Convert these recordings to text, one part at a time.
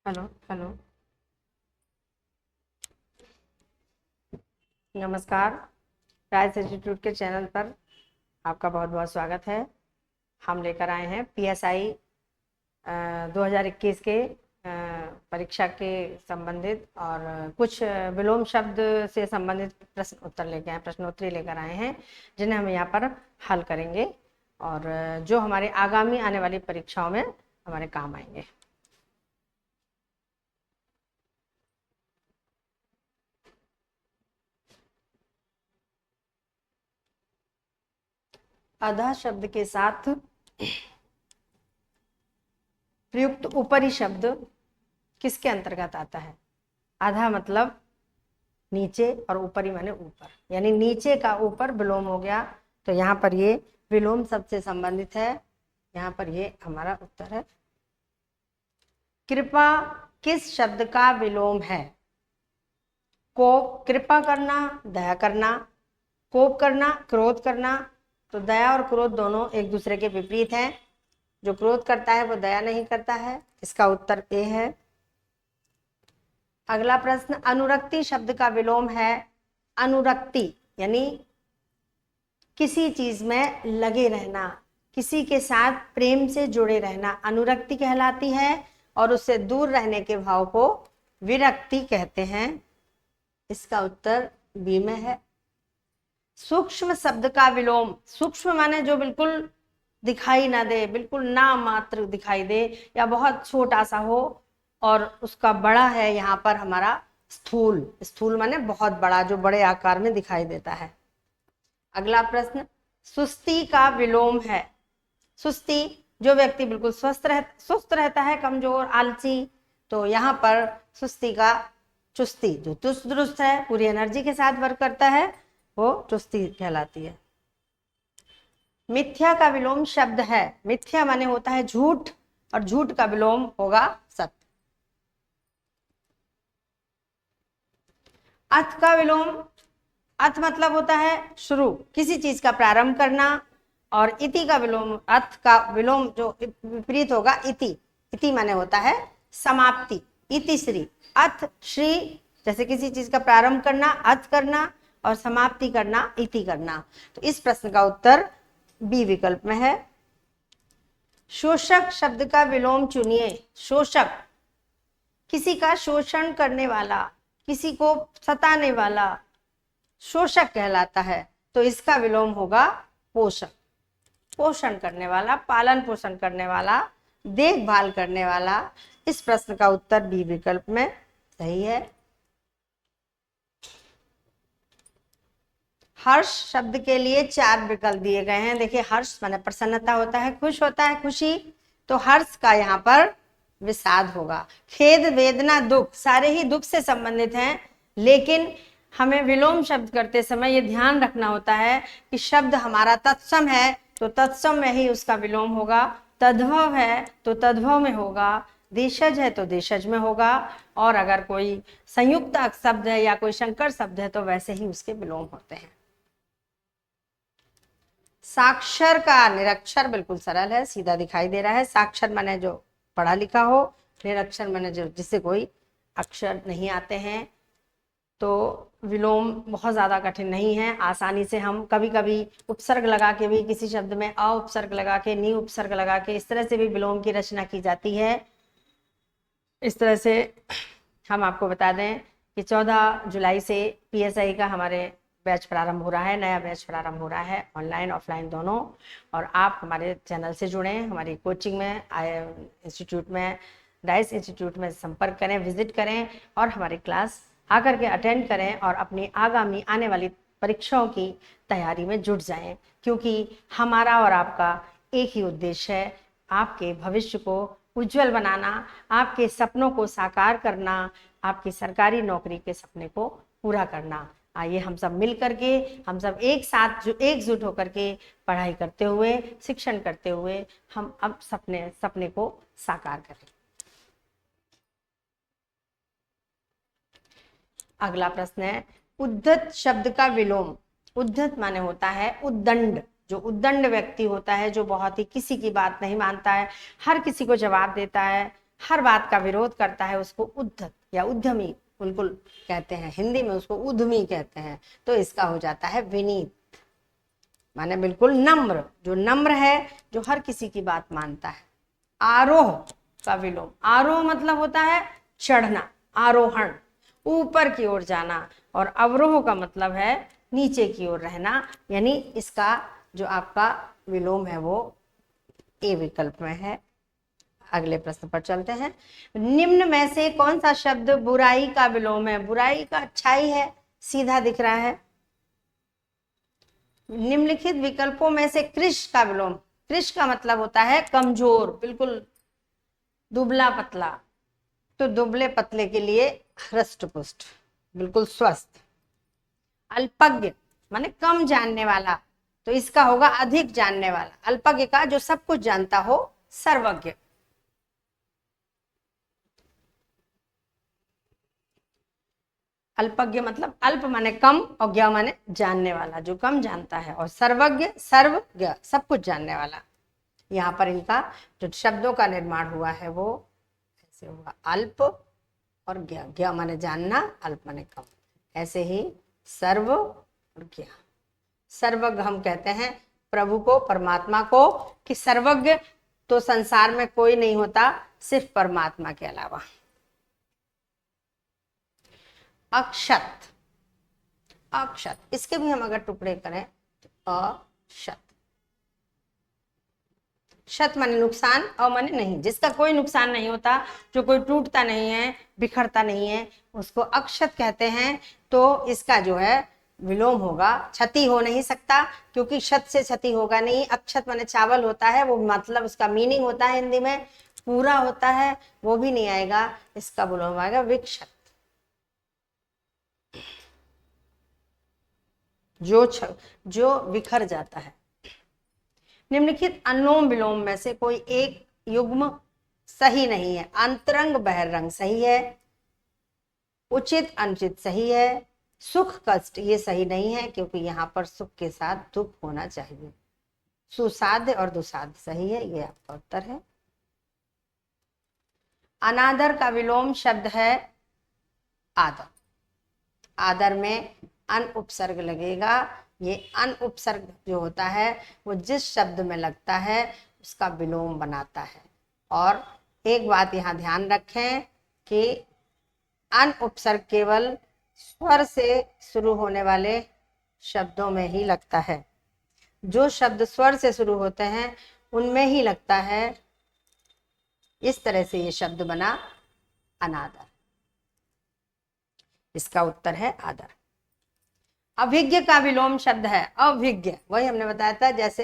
Hello hello. नमस्कार। Rice institute के channel पर आपका बहुत बहुत स्वागत है। हम लेकर आए हैं पीएसआई 2021 के परीक्षा के संबंधित और कुछ विलोम शब्द से संबंधित प्रश्न उत्तर लेकर आए, प्रश्नोत्तरी लेकर आए हैं, जिन्हें हम यहाँ पर हल करेंगे और जो हमारे आगामी आने वाली परीक्षाओं में हमारे काम आएंगे। अधः शब्द के साथ प्रयुक्त ऊपरी शब्द किसके अंतर्गत आता है? आधा मतलब नीचे और ऊपरी माने ऊपर, यानी नीचे का ऊपर विलोम हो गया, तो यहाँ पर ये विलोम शब्द से संबंधित है। यहाँ पर ये हमारा उत्तर है। कृपा किस शब्द का विलोम है? कोप कृपा करना, दया करना। कोप करना क्रोध करना, तो दया और क्रोध दोनों एक दूसरे के विपरीत हैं। जो क्रोध करता है वो दया नहीं करता है। इसका उत्तर ए है। अगला प्रश्न, अनुरक्ति शब्द का विलोम है। अनुरक्ति यानी किसी चीज में लगे रहना, किसी के साथ प्रेम से जुड़े रहना अनुरक्ति कहलाती है, और उससे दूर रहने के भाव को विरक्ति कहते हैं। इसका उत्तर बी में है। सूक्ष्म शब्द का विलोम, सूक्ष्म माने जो बिल्कुल दिखाई ना दे, बिल्कुल ना मात्र दिखाई दे या बहुत छोटा सा हो, और उसका बड़ा है यहाँ पर हमारा स्थूल। स्थूल माने बहुत बड़ा, जो बड़े आकार में दिखाई देता है। अगला प्रश्न, सुस्ती का विलोम है। सुस्ती जो व्यक्ति बिल्कुल सुस्त रहता है, कमजोर, आलसी, तो यहाँ पर सुस्ती का चुस्ती, जो चुस्त दुरुस्त है, पूरी एनर्जी के साथ वर्क करता है, वो चुस्ती कहलाती है। मिथ्या का विलोम शब्द है। मिथ्या माने होता है झूठ, और झूठ का विलोम होगा सत्य। अथ का विलोम, अथ मतलब होता है शुरू, किसी चीज का प्रारंभ करना, और इति का विलोम, अथ का विलोम जो विपरीत होगा इति। इति माने होता है समाप्ति। इति श्री, अथ श्री, जैसे किसी चीज का प्रारंभ करना अथ करना और समाप्ति करना इति करना। तो इस प्रश्न का उत्तर बी विकल्प में है। शोषक शब्द का विलोम चुनिए। शोषक किसी का शोषण करने वाला, किसी को सताने वाला शोषक कहलाता है, तो इसका विलोम होगा पोषक। पोषण करने वाला, पालन पोषण करने वाला, देखभाल करने वाला। इस प्रश्न का उत्तर बी विकल्प में सही है। हर्ष शब्द के लिए 4 विकल्प दिए गए हैं। देखिए, हर्ष माने प्रसन्नता होता है, खुश होता है, खुशी, तो हर्ष का यहाँ पर विषाद होगा। खेद, वेदना, दुख, सारे ही दुख से संबंधित हैं, लेकिन हमें विलोम शब्द करते समय ये ध्यान रखना होता है कि शब्द हमारा तत्सम है तो तत्सम में ही उसका विलोम होगा, तद्भव है तो तद्भव में होगा, देशज है तो देशज में होगा, और अगर कोई संयुक्त शब्द है या कोई संकर शब्द है तो वैसे ही उसके विलोम होते हैं। साक्षर का निरक्षर बिल्कुल सरल है, सीधा दिखाई दे रहा है। साक्षर माने जो पढ़ा लिखा हो, निरक्षर माने जो जिसे कोई अक्षर नहीं आते हैं। तो विलोम बहुत ज्यादा कठिन नहीं है, आसानी से हम कभी कभी उपसर्ग लगा के भी, किसी शब्द में अ उपसर्ग लगा के, नि उपसर्ग लगा के, इस तरह से भी विलोम की रचना की जाती है। इस तरह से हम आपको बता दें कि 14 जुलाई से पीएसआई का हमारे बैच प्रारंभ हो रहा है, नया बैच प्रारंभ हो रहा है, ऑनलाइन ऑफलाइन दोनों। और आप हमारे चैनल से जुड़ें, हमारी कोचिंग में, इंस्टीट्यूट में, राइस इंस्टीट्यूट में संपर्क करें, विजिट करें और हमारी क्लास आकर के अटेंड करें और अपनी आगामी आने वाली परीक्षाओं की तैयारी में जुट जाएं, क्योंकि हमारा और आपका एक ही उद्देश्य है, आपके भविष्य को उज्जवल बनाना, आपके सपनों को साकार करना, आपकी सरकारी नौकरी के सपने को पूरा करना। आइए हम सब मिल करके, हम सब एक साथ जो एकजुट होकर के पढ़ाई करते हुए, शिक्षण करते हुए हम अब सपने को साकार करें। अगला प्रश्न है, उद्धत शब्द का विलोम। उद्धत माने होता है उद्दंड, जो उद्दंड व्यक्ति होता है, जो बहुत ही किसी की बात नहीं मानता है, हर किसी को जवाब देता है, हर बात का विरोध करता है उसको उद्धत या उद्यमी बिल्कुल कहते हैं, हिंदी में उसको उद्यमी कहते हैं। तो इसका हो जाता है विनीत, माने बिल्कुल नम्र, जो नम्र है, जो हर किसी की बात मानता है। आरोह का विलोम, आरोह मतलब होता है चढ़ना, आरोहण, ऊपर की ओर जाना, और अवरोह का मतलब है नीचे की ओर रहना, यानी इसका जो आपका विलोम है वो ए विकल्प में है। अगले प्रश्न पर चलते हैं। निम्न में से कौन सा शब्द बुराई का विलोम है? बुराई का अच्छाई है, सीधा दिख रहा है। निम्नलिखित विकल्पों में से कृश का विलोम, कृश का मतलब होता है कमजोर, बिल्कुल दुबला पतला, तो दुबले पतले के लिए हृष्ट पुष्ट, बिल्कुल स्वस्थ। अल्पज्ञ माने कम जानने वाला, तो इसका होगा अधिक जानने वाला। अल्पज्ञ का जो सब कुछ जानता हो, सर्वज्ञ। अल्पज्ञ मतलब अल्प माने कम और ज्ञ माने जानने वाला, जो कम जानता है, और सर्वज्ञ सर्वज्ञ सब कुछ जानने वाला। यहाँ पर इनका जो शब्दों का निर्माण हुआ है वो ऐसे हुआ, अल्प और ज्ञ, ज्ञ माने जानना, अल्प माने कम। ऐसे ही सर्व और ज्ञ। सर्वज्ञ हम कहते हैं प्रभु को, परमात्मा को, कि सर्वज्ञ तो संसार में कोई नहीं होता सिर्फ परमात्मा के अलावा। अक्षत, अक्षत, इसके भी हम अगर टुकड़े करें तो अक्षत, शत माने नुकसान, अ माने नहीं, जिसका कोई नुकसान नहीं होता, जो कोई टूटता नहीं है, बिखरता नहीं है, उसको अक्षत कहते हैं। तो इसका जो है विलोम होगा, क्षति हो नहीं सकता, क्योंकि शत से क्षति होगा नहीं। अक्षत माने चावल होता है, वो मतलब उसका मीनिंग होता है हिंदी में पूरा होता है, वो भी नहीं आएगा। इसका विलोम आएगा विक्षत, जो बिखर जाता है। निम्नलिखित अनुलोम विलोम में से कोई एक युग्म सही नहीं है। अंतरंग बहिरंग सही है, उचित अनुचित सही है, सुख कष्ट ये सही नहीं है, क्योंकि यहाँ पर सुख के साथ दुख होना चाहिए। सुसाध्य और दुसाध्य सही है, ये आपका उत्तर है। अनादर का विलोम शब्द है आदर, आदर में अन उपसर्ग लगेगा। ये अन उपसर्ग जो होता है वो जिस शब्द में लगता है उसका विलोम बनाता है। और एक बात यहाँ ध्यान रखें कि अन उपसर्ग केवल स्वर से शुरू होने वाले शब्दों में ही लगता है। जो शब्द स्वर से शुरू होते हैं उनमें ही लगता है। इस तरह से ये शब्द बना अनादर, इसका उत्तर है आदर। अभिज्ञ का विलोम शब्द है अभिज्ञ, वही हमने बताया था, जैसे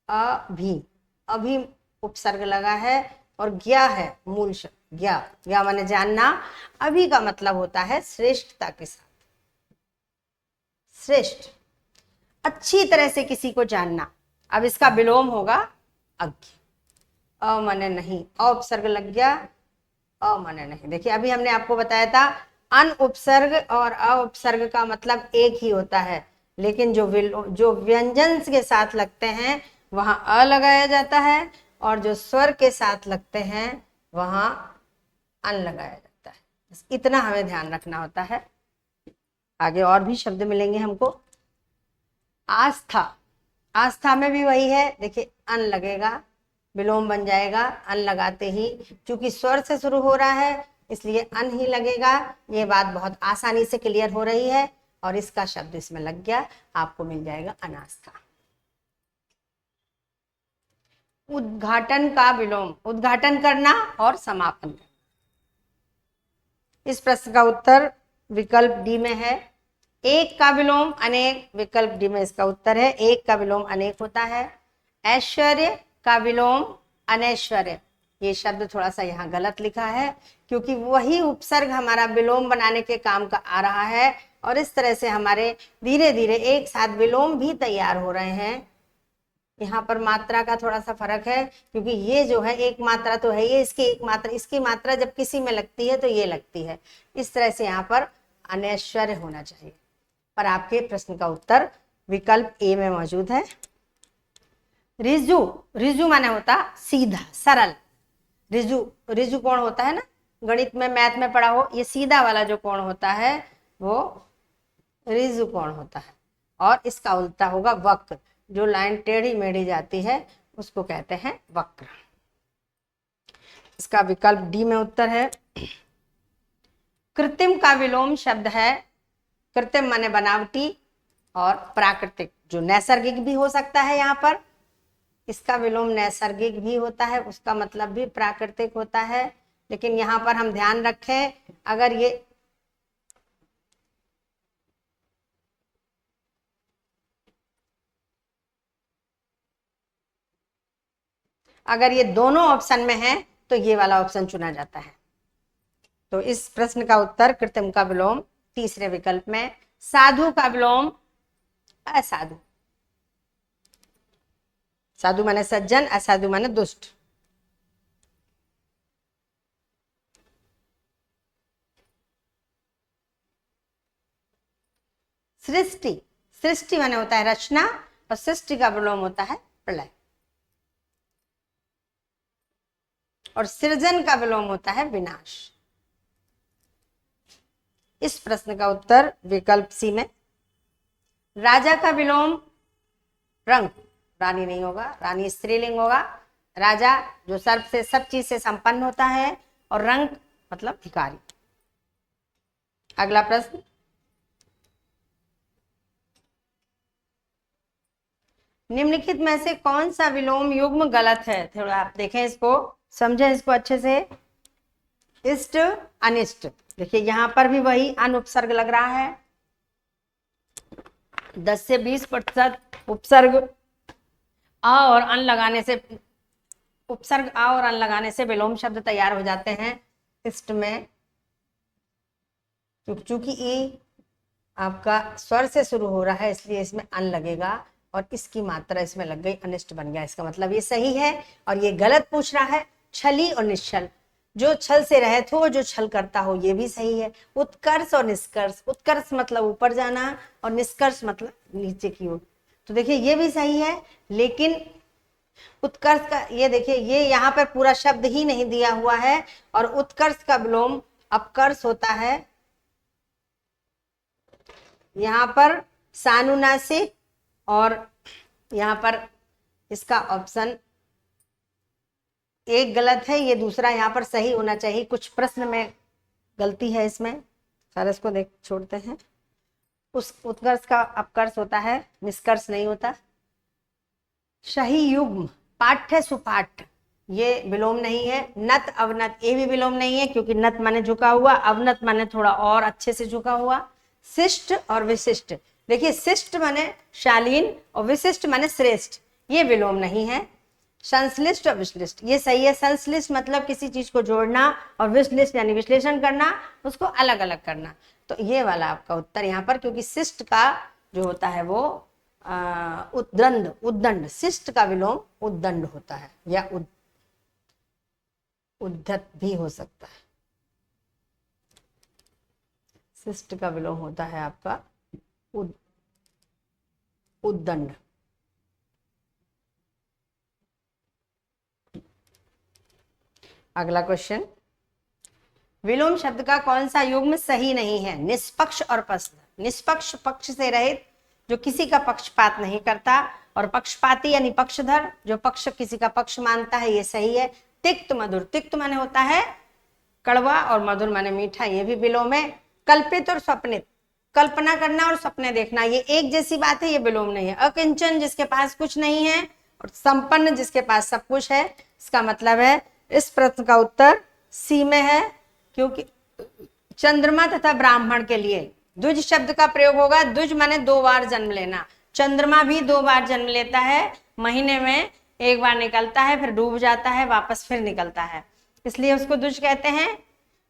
अभी, अभी उपसर्ग लगा है और ज्ञा है मूल शब्द, ज्ञा, ज्ञा माने जानना। अभी का मतलब होता है श्रेष्ठता के साथ, श्रेष्ठ, अच्छी तरह से किसी को जानना। अब इसका विलोम होगा अज्ञ, अ माने नहीं, अ उपसर्ग लग गया, अ माने नहीं। देखिए अभी हमने आपको बताया था अन उपसर्ग और अ उपसर्ग का मतलब एक ही होता है, लेकिन जो व्यंजन के साथ लगते हैं वहां अ लगाया जाता है, और जो स्वर के साथ लगते हैं वहां अन लगाया जाता है। बस इतना हमें ध्यान रखना होता है। आगे और भी शब्द मिलेंगे हमको। आस्था, आस्था में भी वही है, देखिए अन लगेगा, विलोम बन जाएगा अन लगाते ही, क्योंकि स्वर से शुरू हो रहा है इसलिए अन ही लगेगा। ये बात बहुत आसानी से क्लियर हो रही है, और इसका शब्द इसमें लग गया, आपको मिल जाएगा अनास्था। उद्घाटन का विलोम, उद्घाटन करना और समापन करना। इस प्रश्न का उत्तर विकल्प डी में है। एक का विलोम अनेक, विकल्प डी में इसका उत्तर है। एक का विलोम अनेक होता है। ऐश्वर्य का विलोम अनैश्वर्य, ये शब्द थोड़ा सा यहाँ गलत लिखा है, क्योंकि वही उपसर्ग हमारा विलोम बनाने के काम का आ रहा है, और इस तरह से हमारे धीरे धीरे एक साथ विलोम भी तैयार हो रहे हैं। यहाँ पर मात्रा का थोड़ा सा फर्क है, क्योंकि ये जो है एक मात्रा तो है, ये इसकी एक मात्रा, इसकी मात्रा जब किसी में लगती है तो ये लगती है। इस तरह से यहाँ पर अनैश्वर्य होना चाहिए। पर आपके प्रश्न का उत्तर विकल्प ए में मौजूद है। रिजु, रिजु माने होता सीधा सरल, रिजु, रिजु कोण होता है ना, गणित में मैथ में पढ़ा हो, ये सीधा वाला जो कोण होता है वो रिजु कोण होता है। और इसका उल्टा होगा वक्र, जो लाइन टेढ़ी मेढ़ी जाती है उसको कहते हैं वक्र। इसका विकल्प डी में उत्तर है। कृत्रिम का विलोम शब्द है, कृत्रिम माने बनावटी, और प्राकृतिक जो नैसर्गिक भी हो सकता है, यहाँ पर इसका विलोम नैसर्गिक भी होता है, उसका मतलब भी प्राकृतिक होता है। लेकिन यहाँ पर हम ध्यान रखें, अगर ये दोनों ऑप्शन में है तो ये वाला ऑप्शन चुना जाता है। तो इस प्रश्न का उत्तर कृत्रिम का विलोम तीसरे विकल्प में। साधु का विलोम असाधु, साधु माने सज्जन, असाधु माने दुष्ट। सृष्टि, सृष्टि माने होता है रचना, और सृष्टि का विलोम होता है प्रलय, और सृजन का विलोम होता है विनाश। इस प्रश्न का उत्तर विकल्प सी में। राजा का विलोम रंग, रानी नहीं होगा, रानी स्त्रीलिंग होगा। राजा जो सर्व से सब चीज से संपन्न होता है, और रंग मतलब भिखारी। अगला प्रश्न, निम्नलिखित में से कौन सा विलोम युग्म गलत है? थोड़ा आप देखें इसको, समझें इसको अच्छे से। इष्ट अनिष्ट, देखिए यहां पर भी वही अन उपसर्ग लग रहा है। 10 से 20% उपसर्ग अ और अन लगाने से, उपसर्ग अ और अन लगाने से विलोम शब्द तैयार हो जाते हैं इष्ट में। चूंकि ई आपका स्वर से शुरू हो रहा है, इसलिए इसमें अन लगेगा, और इसकी मात्रा इसमें लग गई, अनिष्ट बन गया। इसका मतलब ये सही है, और ये गलत पूछ रहा है। छली और निश्चल, जो छल से रहित हो, जो छल करता हो, ये भी सही है। उत्कर्ष और निष्कर्ष, उत्कर्ष मतलब ऊपर जाना, और निष्कर्ष मतलब नीचे की ओर, तो देखिए ये भी सही है। लेकिन उत्कर्ष का ये देखिए, ये यहाँ पर पूरा शब्द ही नहीं दिया हुआ है, और उत्कर्ष का विलोम अपकर्ष होता है। यहाँ पर सानुनासिक, और यहाँ पर इसका ऑप्शन एक गलत है, ये दूसरा यहाँ पर सही होना चाहिए। कुछ प्रश्न में गलती है इसमें, सारा इसको देख छोड़ते हैं। उस उत्कर्ष का अपकर्ष होता है, निष्कर्ष नहीं होता। सही युग्म पाठ्य सुपाठ्य, ये विलोम नहीं है। नत अवनत, ये भी विलोम नहीं है, क्योंकि नत माने झुका हुआ, अवनत माने थोड़ा और अच्छे से झुका हुआ। शिष्ट और विशिष्ट, देखिए शिष्ट माने शालीन, और विशिष्ट माने श्रेष्ठ, ये विलोम नहीं है। संश्लिष्ट और विश्लिष्ट, ये सही है। संश्लिष्ट मतलब किसी चीज को जोड़ना, और विश्लिष्ट यानी विश्लेषण करना, उसको अलग अलग करना। तो ये वाला आपका उत्तर यहाँ पर, क्योंकि शिष्ट का जो होता है वो उद्दंड, उद्दंड, शिष्ट का विलोम उद्दंड होता है, या उद्धत भी हो सकता है। शिष्ट का विलोम होता है आपका उद्दंड। अगला क्वेश्चन, विलोम शब्द का कौन सा युग्म सही नहीं है? निष्पक्ष और पक्षधर, निष्पक्ष पक्ष से रहित, जो किसी का पक्षपात नहीं करता, और पक्षपाती यानी पक्षधर, जो पक्ष किसी का पक्ष मानता है, ये सही है। तिक्त मधुर, तिक्त माने होता है कड़वा, और मधुर माने मीठा, ये भी विलोम है। कल्पित और स्वप्नित, कल्पना करना और सपने देखना, ये एक जैसी बात है, ये विलोम नहीं है। अकिंचन, जिसके पास कुछ नहीं है, और संपन्न, जिसके पास सब कुछ है। इसका मतलब है इस प्रश्न का उत्तर सी में है, क्योंकि चंद्रमा तथा ब्राह्मण के लिए द्विज शब्द का प्रयोग होगा। द्विज माने 2 बार जन्म लेना, चंद्रमा भी 2 बार जन्म लेता है, महीने में 1 बार निकलता है, फिर डूब जाता है, वापस फिर निकलता है, इसलिए उसको द्विज कहते हैं।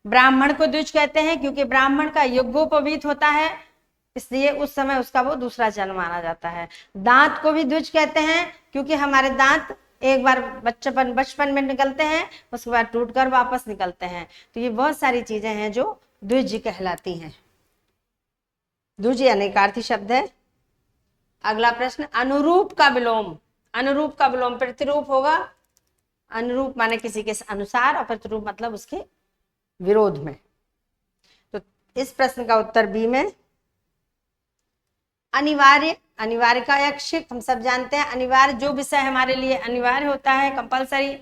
ब्राह्मण को द्विज कहते हैं क्योंकि ब्राह्मण का यज्ञोपवीत होता है, इसलिए उस समय उसका वो दूसरा जन्म माना जाता है। दांत को भी द्विज कहते हैं क्योंकि हमारे दांत एक बार बचपन में निकलते हैं, उसके बाद टूटकर वापस निकलते हैं। तो ये बहुत सारी चीजें हैं जो द्विज कहलाती हैं। द्विज अनेकार्थी शब्द है। अगला प्रश्न, अनुरूप का विलोम, अनुरूप का विलोम प्रतिरूप होगा। अनुरूप माने किसी के अनुसार और प्रतिरूप मतलब उसके विरोध में। तो इस प्रश्न का उत्तर बी में अनिवार्य। अनिवार्य का ऐच्छिक हम सब जानते हैं, अनिवार्य जो विषय हमारे लिए अनिवार्य होता है कंपलसरी,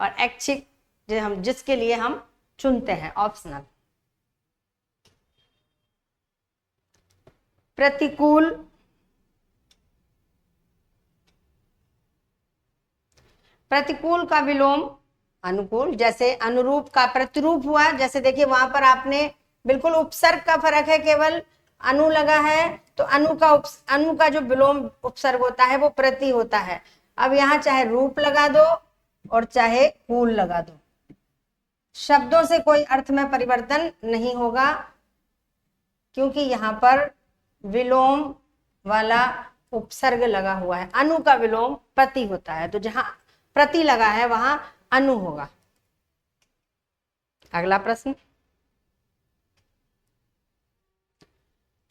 और ऐच्छिक जो हम जिसके लिए हम चुनते हैं ऑप्शनल। प्रतिकूल, प्रतिकूल का विलोम अनुकूल। जैसे अनुरूप का प्रतिरूप हुआ, जैसे देखिए वहां पर आपने बिल्कुल उपसर्ग का फर्क है, केवल अनु लगा है तो अनु का जो विलोम उपसर्ग होता है वो प्रति होता है। अब यहाँ चाहे रूप लगा दो और चाहे कूल लगा दो, शब्दों से कोई अर्थ में परिवर्तन नहीं होगा, क्योंकि यहाँ पर विलोम वाला उपसर्ग लगा हुआ है। अनु का विलोम प्रति होता है, तो जहां प्रति लगा है वहां अनु होगा। अगला प्रश्न,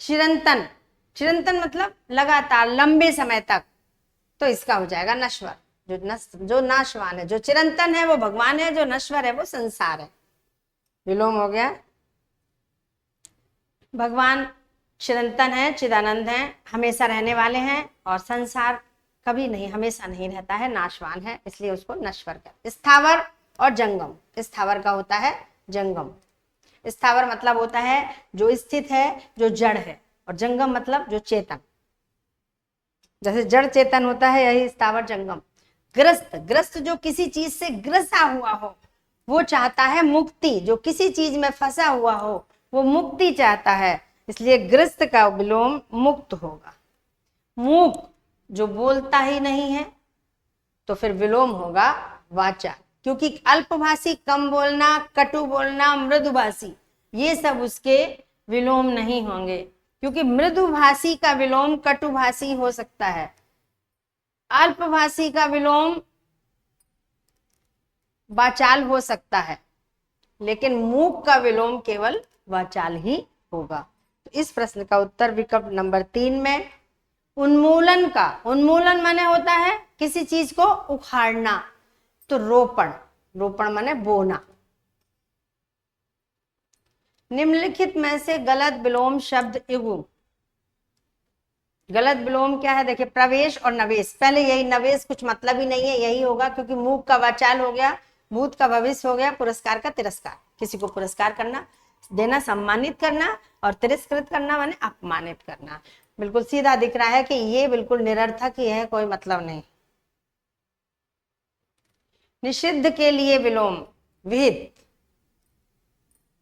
चिरंतन। चिरंतन मतलब लगातार लंबे समय तक, तो इसका हो जाएगा नश्वर। जो नाशवान है, जो चिरंतन है वो भगवान है, जो नश्वर है वो संसार है। विलोम हो गया। भगवान चिरंतन है, चिदानंद है, हमेशा रहने वाले हैं, और संसार कभी नहीं, हमेशा नहीं रहता है, नाशवान है, इसलिए उसको नश्वर कर। स्थावर और जंगम। स्थावर का होता है जंगम। स्थावर मतलब होता है जो स्थित है, जो जड़ है, और जंगम मतलब जो चेतन। जैसे जड़ चेतन होता है, यही स्थावर जंगम। ग्रस्त, ग्रस्त जो किसी चीज से ग्रसा हुआ हो वो चाहता है मुक्ति, जो किसी चीज में फंसा हुआ हो वो मुक्ति चाहता है, इसलिए ग्रस्त का विलोम मुक्त होगा। मूक जो बोलता ही नहीं है, तो फिर विलोम होगा वाचा, क्योंकि अल्पभाषी, कम बोलना, कटु बोलना, मृदुभाषी, ये सब उसके विलोम नहीं होंगे, क्योंकि मृदुभाषी का विलोम कटुभाषी हो सकता है, अल्पभाषी का विलोम वाचाल हो सकता है, लेकिन मूक का विलोम केवल वाचाल ही होगा। तो इस प्रश्न का उत्तर विकल्प नंबर 3 में उन्मूलन का। उन्मूलन माने होता है किसी चीज को उखाड़ना, तो रोपण, रोपण माने बोना। निम्नलिखित में से गलत विलोम शब्द युग्म। गलत विलोम क्या है, देखिए प्रवेश और नवेश। पहले यही नवेश कुछ मतलब ही नहीं है, यही होगा, क्योंकि मूक का वाचाल हो गया, भूत का भविष्य हो गया, पुरस्कार का तिरस्कार। किसी को पुरस्कार करना, देना, सम्मानित करना, और तिरस्कृत करना माने अपमानित करना। बिल्कुल सीधा दिख रहा है कि ये बिल्कुल निरर्थक ही है, कोई मतलब नहीं। निषिद्ध के लिए विलोम विहित।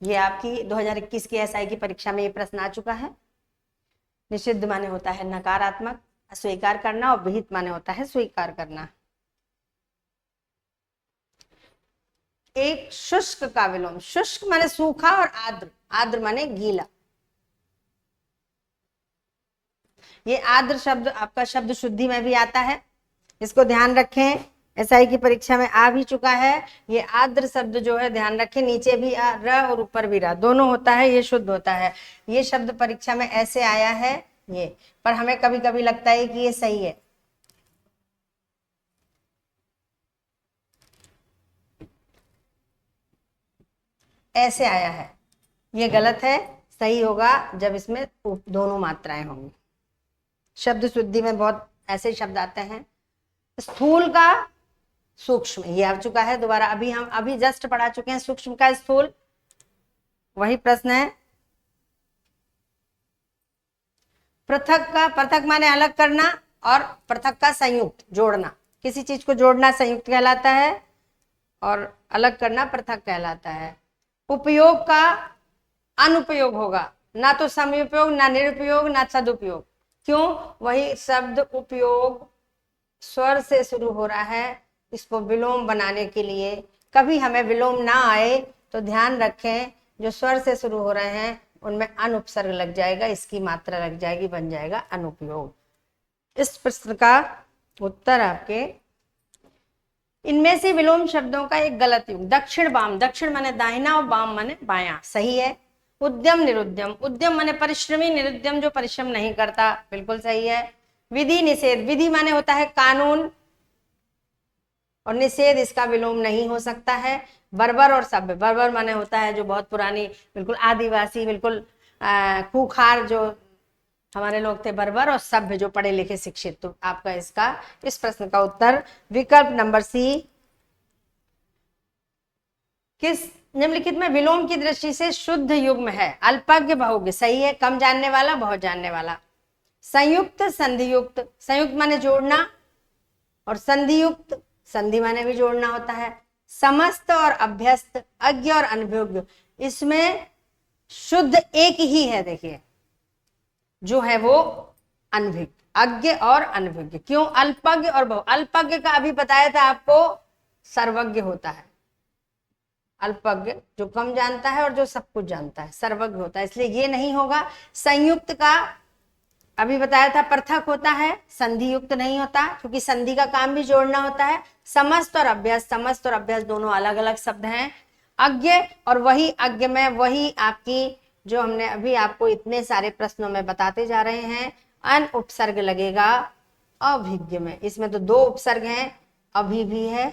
ये आपकी 2021 की एसआई की परीक्षा में ये प्रश्न आ चुका है। निषिद्ध माने होता है नकारात्मक, अस्वीकार करना, और विहित माने होता है स्वीकार करना। एक शुष्क का विलोम। शुष्क माने सूखा, और आर्द्र, आर्द्र माने गीला। ये आर्द्र शब्द आपका शब्द शुद्धि में भी आता है, इसको ध्यान रखें, एसआई की परीक्षा में आ भी चुका है। ये आर्द्र शब्द जो है ध्यान रखें, नीचे भी र और ऊपर भी र, दोनों होता है, ये शुद्ध होता है। ये शब्द परीक्षा में ऐसे आया है ये, पर हमें कभी कभी लगता है कि ये सही है। ऐसे आया है, ये गलत है, सही होगा जब इसमें दोनों मात्राएं होंगी। शब्द शुद्धि में बहुत ऐसे शब्द आते हैं। स्थूल का सूक्ष्म, ये आ चुका है दोबारा, हम अभी जस्ट पढ़ा चुके हैं सूक्ष्म का स्थूल, वही प्रश्न है। पृथक का, पृथक माने अलग करना, और पृथक का संयुक्त, जोड़ना, किसी चीज को जोड़ना संयुक्त कहलाता है, और अलग करना पृथक कहलाता है। उपयोग का अनुपयोग होगा, ना तो समुपयोग, ना निरुपयोग, ना सदुपयोग। क्यों? वही शब्द उपयोग स्वर से शुरू हो रहा है, इसको विलोम बनाने के लिए। कभी हमें विलोम ना आए तो ध्यान रखें, जो स्वर से शुरू हो रहे हैं उनमें अनुपसर्ग लग जाएगा, इसकी मात्रा लग जाएगी, बन जाएगा अनुपयोग। इस प्रश्न का उत्तर आपके इनमें से विलोम शब्दों का एक गलत युग। दक्षिण बाम, दक्षिण माने दाहिना और बाम माने बायां, सही है। उद्यम निरुद्यम, उद्यम माने परिश्रमी, निरुद्यम जो परिश्रम नहीं करता, बिल्कुल सही है। विधि निषेध, विधि माने होता है कानून, और निषेध इसका विलोम नहीं हो सकता है। बर्बर और सभ्य, बर्बर माने होता है जो बहुत पुरानी, बिल्कुल आदिवासी, बिल्कुल खूंखार जो हमारे लोग थे बर्बर, और सभ्य जो पढ़े लिखे शिक्षित। तो आपका इसका इस प्रश्न का उत्तर विकल्प नंबर सी। किस निम्नलिखित में विलोम की दृष्टि से शुद्ध युग्म है? अल्पज्ञ बहुज्ञ, सही है, कम जानने वाला बहुत जानने वाला। संयुक्त संधियुक्त, संयुक्त माने जोड़ना, और संधियुक्त संधि माने भी जोड़ना होता है। समस्त और अभ्यस्त, अज्ञ और अनभिज्ञ, इसमें शुद्ध एक ही है, देखिए जो है वो अनभिज्ञ, अज्ञ और अनभिज्ञ। क्यों? अल्पज्ञ और बहु, अल्पज्ञ का अभी बताया था आपको सर्वज्ञ होता है। अल्पज्ञ जो कम जानता है और जो सब कुछ जानता है, सर्वज्ञ होता है, इसलिए ये नहीं होगा। संयुक्त का अभी बताया था पृथक होता है, संधि युक्त नहीं होता, क्योंकि संधि का काम भी जोड़ना होता है। समस्त और अभ्यास, समस्त और अभ्यास दोनों अलग अलग शब्द हैं। अज्ञ और वही अज्ञ में वही आपकी जो हमने अभी आपको इतने सारे प्रश्नों में बताते जा रहे हैं, अन उपसर्ग लगेगा अभिज्ञ में। इसमें तो दो उपसर्ग हैं, अभी भी है।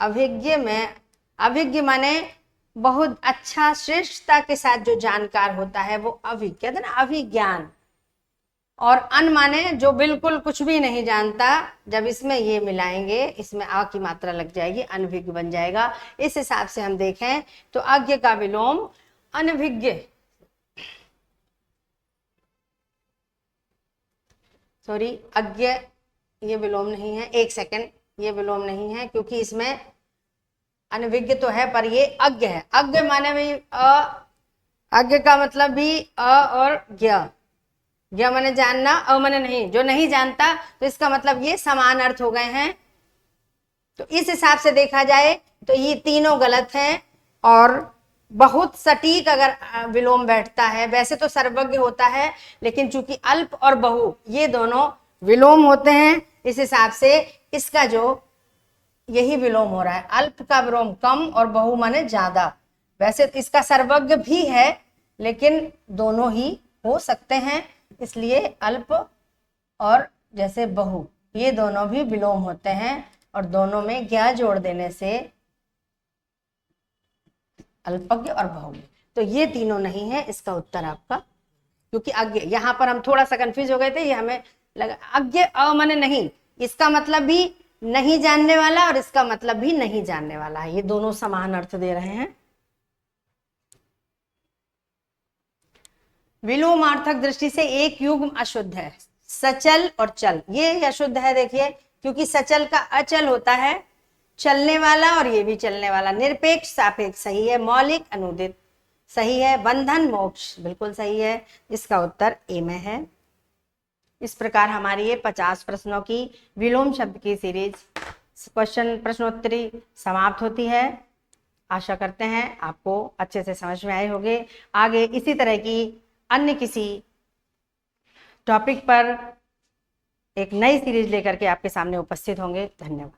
अभिज्ञ में, अभिज्ञ माने बहुत अच्छा श्रेष्ठता के साथ जो जानकार होता है वो अभिज्ञ, ना अभिज्ञान। और अन माने जो बिल्कुल कुछ भी नहीं जानता, जब इसमें ये मिलाएंगे, इसमें आ की मात्रा लग जाएगी, अनभिज्ञ बन जाएगा। इस हिसाब से हम देखें तो अज्ञ का विलोम अनभिज्ञ, सॉरी अज्ञ ये विलोम नहीं है, एक सेकंड, ये विलोम नहीं है, क्योंकि इसमें अनभिज्ञ तो है पर ये अज्ञ है। अज्ञ माने भी अज्ञ का मतलब भी अ और ज्ञ, ज्ञ माने जानना, अ माने नहीं, जो नहीं जानता, तो इसका मतलब ये समान अर्थ हो गए हैं। तो इस हिसाब से देखा जाए तो ये तीनों गलत हैं, और बहुत सटीक अगर विलोम बैठता है, वैसे तो सर्वज्ञ होता है, लेकिन चूंकि अल्प और बहु ये दोनों विलोम होते हैं, इस हिसाब से इसका जो यही विलोम हो रहा है। अल्प का विलोम कम और बहु माने ज्यादा। वैसे इसका सर्वज्ञ भी है, लेकिन दोनों ही हो सकते हैं, इसलिए अल्प और जैसे बहु ये दोनों भी विलोम होते हैं, और दोनों में ज्ञ जोड़ देने से अल्पज्ञ और बहुज्ञ। तो ये तीनों नहीं है इसका उत्तर आपका, क्योंकि अज्ञ, यहां पर हम थोड़ा सा कंफ्यूज हो गए थे, ये हमें लगा अज्ञ अ माने नहीं, इसका मतलब भी नहीं जानने वाला और इसका मतलब भी नहीं जानने वाला है, ये दोनों समान अर्थ दे रहे हैं। विलोमार्थक दृष्टि से एक युग्म अशुद्ध है, सचल और चल, ये अशुद्ध है। देखिए, क्योंकि सचल का अचल होता है, चलने वाला, और ये भी चलने वाला। निरपेक्ष सापेक्ष सही है, मौलिक अनुदित सही है, बंधन मोक्ष बिल्कुल सही है, इसका उत्तर ए में है। इस प्रकार हमारी ये 50 प्रश्नों की विलोम शब्द की सीरीज क्वेश्चन प्रश्नोत्तरी समाप्त होती है। आशा करते हैं आपको अच्छे से समझ में आए होंगे। आगे इसी तरह की अन्य किसी टॉपिक पर एक नई सीरीज लेकर के आपके सामने उपस्थित होंगे। धन्यवाद।